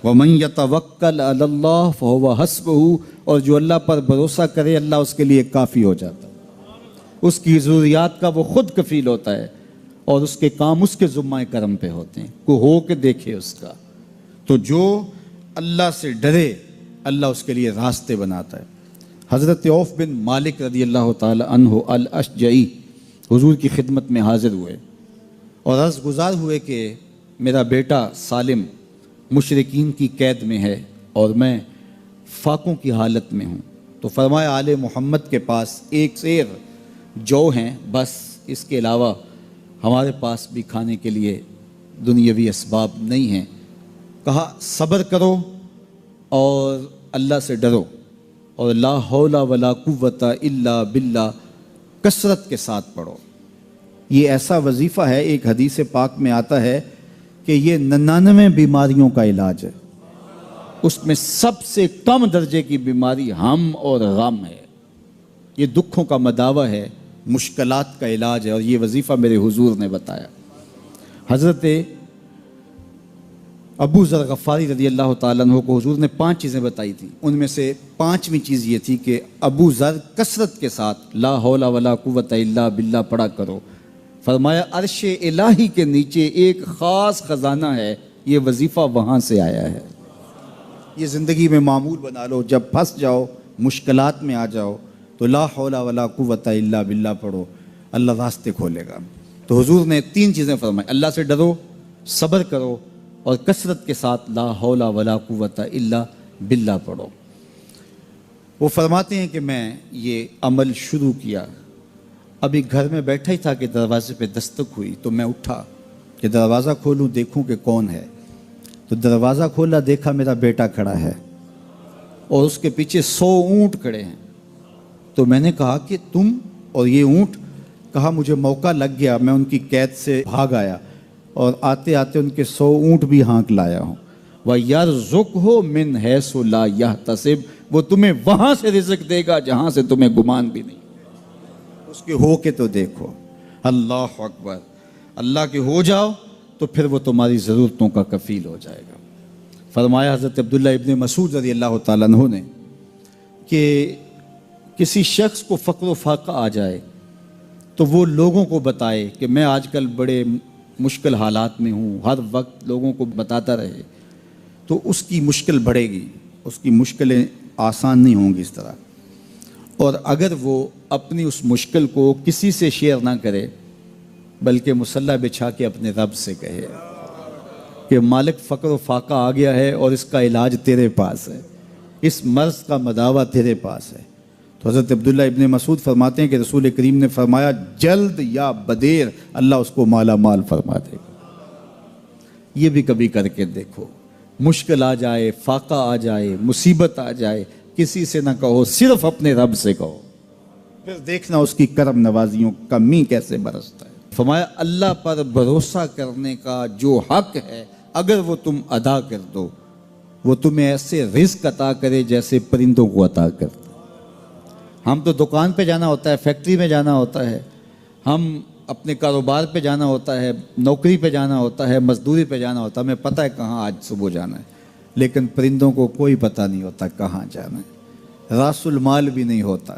وَمَن يَتَوَكَّلْ عَلَى اللَّهِ فَهُوَ حَسْبُهُ، اور جو اللہ پر بھروسہ کرے اللہ اس کے لیے کافی ہو جاتا ہے، اس کی ضروریات کا وہ خود کفیل ہوتا ہے، اور اس کے کام اس کے ذمہ کرم پہ ہوتے ہیں، کو ہو کے دیکھے اس کا۔ تو جو اللہ سے ڈرے اللہ اس کے لیے راستے بناتا ہے۔ حضرت عوف بن مالک رضی اللہ تعالی عنہ الاشجعی حضور کی خدمت میں حاضر ہوئے اور عرض گزار ہوئے کہ میرا بیٹا سالم مشرکین کی قید میں ہے اور میں فاقوں کی حالت میں ہوں، تو فرمایا آل محمد کے پاس ایک سیر جو ہیں، بس اس کے علاوہ ہمارے پاس بھی کھانے کے لیے دنیاوی اسباب نہیں ہیں۔ کہا صبر کرو اور اللہ سے ڈرو، اور لا حول ولا قوت الا باللہ کثرت کے ساتھ پڑھو۔ یہ ایسا وظیفہ ہے، ایک حدیث پاک میں آتا ہے کہ یہ 99 بیماریوں کا علاج ہے، اس میں سب سے کم درجے کی بیماری ہم اور غم ہے، یہ دکھوں کا مداوع ہے، مشکلات کا علاج ہے، اور یہ وظیفہ میرے حضور نے بتایا۔ حضرت ابو ذر غفاری رضی اللہ تعالیٰ عنہ کو حضور نے 5 چیزیں بتائی تھیں، ان میں سے 5ویں چیز یہ تھی کہ ابو ذر کثرت کے ساتھ لا حول ولا قوت الا باللہ پڑھا کرو۔ فرمایا عرش الہی کے نیچے ایک خاص خزانہ ہے، یہ وظیفہ وہاں سے آیا ہے، یہ زندگی میں معمول بنا لو، جب پھنس جاؤ مشکلات میں آ جاؤ تو لا حول ولا قوت الا باللہ پڑھو، اللہ راستے کھولے گا۔ تو حضور نے 3 چیزیں فرمائی، اللہ سے ڈرو، صبر کرو، اور کثرت کے ساتھ لا حول ولا قوت الا باللہ پڑھو۔ وہ فرماتے ہیں کہ میں یہ عمل شروع کیا، ابھی گھر میں بیٹھا ہی تھا کہ دروازے پہ دستک ہوئی، تو میں اٹھا کہ دروازہ کھولوں دیکھوں کہ کون ہے، تو دروازہ کھولا، دیکھا میرا بیٹا کھڑا ہے اور اس کے پیچھے 100 اونٹ کھڑے ہیں۔ تو میں نے کہا کہ تم اور یہ اونٹ؟ کہا مجھے موقع لگ گیا، میں ان کی قید سے بھاگ آیا اور آتے آتے ان کے 100 اونٹ بھی ہانک لایا ہوں۔ وَيَرْزُقْهُ مِنْ حَيْثُ لَا يَحْتَسِبُ، وہ تمہیں وہاں سے رزق دے گا جہاں سے تمہیں گمان بھی نہیں، اس کے ہو کے تو دیکھو۔ اللہ اکبر، اللہ کے ہو جاؤ تو پھر وہ تمہاری ضرورتوں کا کفیل ہو جائے گا۔ فرمایا حضرت عبداللہ ابن مسعود رضی اللہ تعالیٰ عنہ نے کہ کسی شخص کو فقر و فاقہ آ جائے تو وہ لوگوں کو بتائے کہ میں آج کل بڑے مشکل حالات میں ہوں، ہر وقت لوگوں کو بتاتا رہے تو اس کی مشکل بڑھے گی، اس کی مشکلیں آسان نہیں ہوں گی اس طرح۔ اور اگر وہ اپنی اس مشکل کو کسی سے شیئر نہ کرے بلکہ مصلی بچھا کے اپنے رب سے کہے کہ مالک فقر و فاقہ آ گیا ہے اور اس کا علاج تیرے پاس ہے، اس مرض کا مداوع تیرے پاس ہے۔ تو حضرت عبداللہ ابن مسعود فرماتے ہیں کہ رسول کریم نے فرمایا جلد یا بدیر اللہ اس کو مالا مال فرما دے گا۔ یہ بھی کبھی کر کے دیکھو، مشکل آ جائے، فاقہ آ جائے، مصیبت آ جائے، کسی سے نہ کہو، صرف اپنے رب سے کہو، پھر دیکھنا اس کی کرم نوازیوں کا می کیسے برستا ہے۔ فرمایا اللہ پر بھروسہ کرنے کا جو حق ہے اگر وہ تم ادا کر دو، وہ تمہیں ایسے رزق عطا کرے جیسے پرندوں کو عطا کرتا۔ ہم تو دکان پہ جانا ہوتا ہے، فیکٹری میں جانا ہوتا ہے، ہم اپنے کاروبار پہ جانا ہوتا ہے، نوکری پہ جانا ہوتا ہے، مزدوری پہ جانا ہوتا ہے، ہمیں پتہ ہے کہاں آج صبح جانا ہے، لیکن پرندوں کو کوئی پتہ نہیں ہوتا کہاں جانا ہے، راس المال بھی نہیں ہوتا،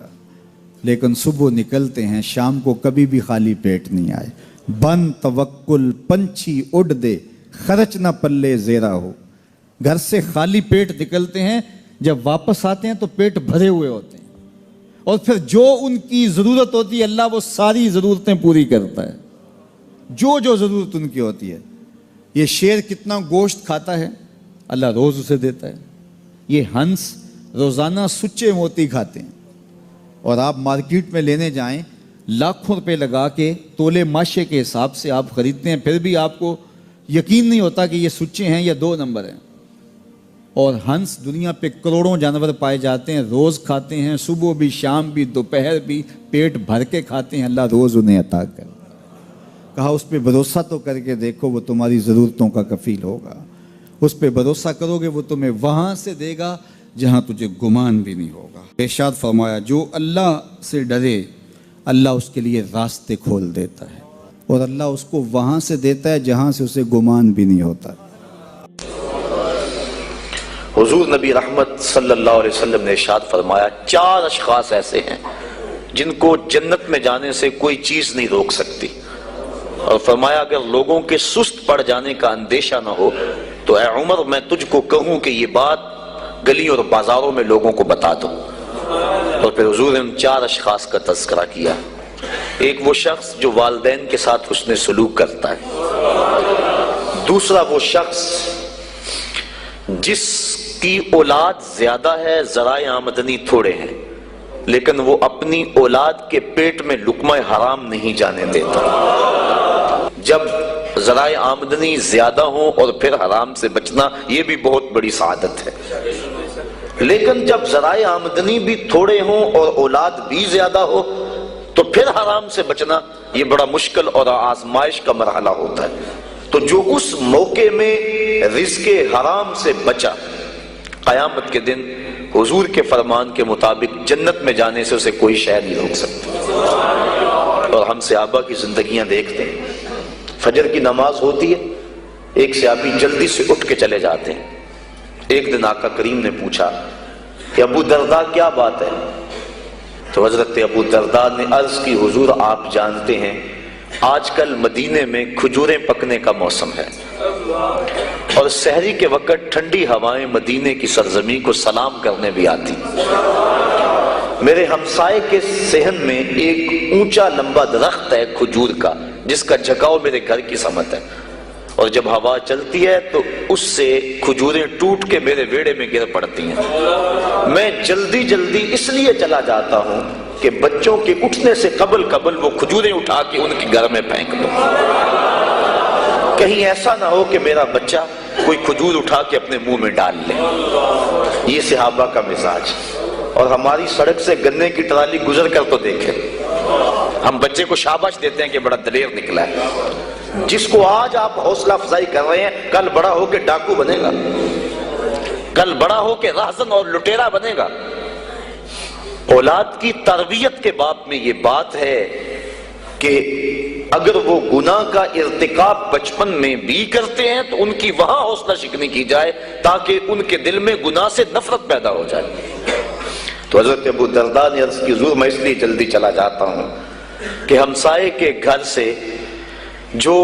لیکن صبح نکلتے ہیں، شام کو کبھی بھی خالی پیٹ نہیں آئے۔ بن توکل پنچھی اڑ دے، خرچ نہ پلے زیرا ہو۔ گھر سے خالی پیٹ نکلتے ہیں، جب واپس آتے ہیں تو پیٹ بھرے ہوئے ہوتے ہیں، اور پھر جو ان کی ضرورت ہوتی ہے اللہ وہ ساری ضرورتیں پوری کرتا ہے، جو ضرورت ان کی ہوتی ہے۔ یہ شیر کتنا گوشت کھاتا ہے اللہ روز اسے دیتا ہے، یہ ہنس روزانہ سچے موتی کھاتے ہیں، اور آپ مارکیٹ میں لینے جائیں لاکھوں روپے لگا کے تولے ماشے کے حساب سے آپ خریدتے ہیں، پھر بھی آپ کو یقین نہیں ہوتا کہ یہ سچے ہیں یا 2 نمبر ہیں۔ اور ہنس دنیا پہ کروڑوں جانور پائے جاتے ہیں، روز کھاتے ہیں، صبح بھی، شام بھی، دوپہر بھی، پیٹ بھر کے کھاتے ہیں، اللہ روز انہیں عطا کر۔ کہا اس پہ بھروسہ تو کر کے دیکھو، وہ تمہاری ضرورتوں کا کفیل ہوگا، اس پہ بھروسہ کرو گے وہ تمہیں وہاں سے دے گا جہاں تجھے گمان بھی نہیں ہوگا۔ ارشاد فرمایا جو اللہ سے ڈرے اللہ اس کے لیے راستے کھول دیتا ہے، اور اللہ اس کو وہاں سے دیتا ہے جہاں سے اسے گمان بھی نہیں ہوتا۔ حضور نبی رحمت صلی اللہ علیہ وسلم نے ارشاد فرمایا 4 اشخاص ایسے ہیں جن کو جنت میں جانے سے کوئی چیز نہیں روک سکتی، اور فرمایا اگر لوگوں کے سست پڑ جانے کا اندیشہ نہ ہو تو اے عمر میں تجھ کو کہوں کہ یہ بات گلیوں اور بازاروں میں لوگوں کو بتا دو۔ اور پھر حضور نے ان 4 اشخاص کا تذکرہ کیا۔ ایک وہ شخص جو والدین کے ساتھ حسن سلوک کرتا ہے، دوسرا وہ شخص جس کی اولاد زیادہ ہے ذرائع آمدنی تھوڑے ہیں لیکن وہ اپنی اولاد کے پیٹ میں لقمہ حرام نہیں جانے دیتا۔ جب ذرائع آمدنی زیادہ ہوں اور پھر حرام سے بچنا یہ بھی بہت بڑی سعادت ہے، لیکن جب ذرائع آمدنی بھی تھوڑے ہوں اور اولاد بھی زیادہ ہو تو پھر حرام سے بچنا یہ بڑا مشکل اور آزمائش کا مرحلہ ہوتا ہے۔ تو جو اس موقع میں رزق حرام سے بچا، قیامت کے دن حضور کے فرمان کے مطابق جنت میں جانے سے اسے کوئی شے نہیں روک سکتا۔ اور ہم صحابہ کی زندگیاں دیکھتے ہیں، فجر کی نماز ہوتی ہے، ایک صحابی جلدی سے اٹھ کے چلے جاتے ہیں۔ ایک دن آقا کریم نے پوچھا کہ ابو درداء کیا بات ہے؟ تو حضرت ابو درداء نے عرض کی حضور آپ جانتے ہیں آج کل مدینے میں کھجوریں پکنے کا موسم ہے اور سحری کے وقت ٹھنڈی ہوائیں مدینے کی سرزمین کو سلام کرنے بھی آتی۔ میرے ہمسائے کے صحن میں ایک اونچا لمبا درخت ہے کھجور کا جس کا جھکاؤ میرے گھر کی سمت ہے، اور جب ہوا چلتی ہے تو اس سے کھجوریں ٹوٹ کے میرے ویڑے میں گر پڑتی ہیں۔ میں جلدی جلدی اس لیے چلا جاتا ہوں کہ بچوں کے اٹھنے سے قبل وہ کھجوریں اٹھا کے ان کے گھر میں پھینک دوں، کہیں ایسا نہ ہو کہ میرا بچہ کوئی کھجور اٹھا کے اپنے منہ میں ڈال لے۔ یہ صحابہ کا مزاج۔ اور ہماری سڑک سے گنے کی ٹرالی گزر کر تو دیکھیں، ہم بچے کو شاباش دیتے ہیں کہ بڑا دلیر نکلا ہے۔ جس کو آج آپ حوصلہ افزائی کر رہے ہیں کل بڑا ہو کے ڈاکو بنے گا، کل بڑا ہو کے راہزن اور لٹیرا بنے گا۔ اولاد کی تربیت کے باب میں یہ بات ہے کہ اگر وہ گناہ کا ارتکاب بچپن میں بھی کرتے ہیں تو ان کی وہاں حوصلہ شکنی کی جائے تاکہ ان کے دل میں گناہ سے نفرت پیدا ہو جائے۔ تو حضرت ابو درداء نے عرض کی حضور میں اس لیے جلدی چلا جاتا ہوں کہ ہمسائے کے گھر سے جو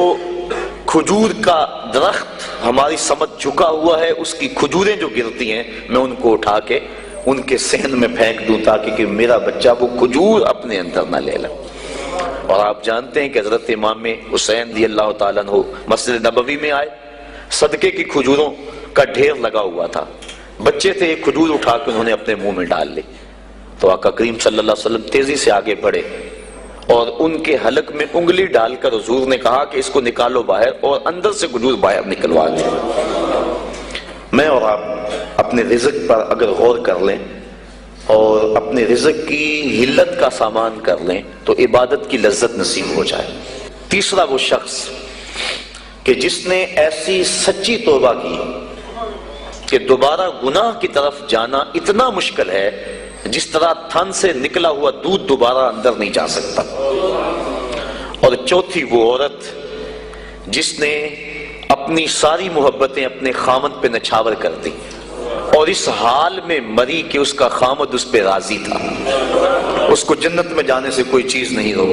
کھجور کا درخت ہماری سمت جھکا ہوا ہے اس کی کھجوریں جو گرتی ہیں میں ان کو اٹھا کے ان کے صحن میں پھینک دوں تاکہ کہ میرا بچہ وہ کھجور اپنے اندر نہ لے لے۔ اور آپ جانتے ہیں کہ حضرت امام حسین رضی اللہ تعالیٰ عنہ مسجد نبوی میں آئے، صدقے کی کھجوروں کا ڈھیر لگا ہوا تھا، بچے تھے، ایک کھجور اٹھا کے انہوں نے اپنے منہ میں ڈال لی۔ تو آقا کریم صلی اللہ علیہ وسلم تیزی سے آگے بڑھے اور ان کے حلق میں انگلی ڈال کر حضور نے کہا کہ اس کو نکالو باہر اور اندر سے کھجور باہر نکلوا دیں۔ میں اور آپ اپنے رزق پر اگر غور کر لیں اور اپنے رزق کی حلت کا سامان کر لیں تو عبادت کی لذت نصیب ہو جائے۔ تیسرا وہ شخص کہ جس نے ایسی سچی توبہ کی کہ دوبارہ گناہ کی طرف جانا اتنا مشکل ہے جس طرح تھن سے نکلا ہوا دودھ دوبارہ اندر نہیں جا سکتا۔ اور چوتھی وہ عورت جس نے اپنی ساری محبتیں اپنے خامد پہ نچھاور کر دی اور اس حال میں مری کہ اس کا خامد اس پہ راضی تھا، اس کو جنت میں جانے سے کوئی چیز نہیں روکی۔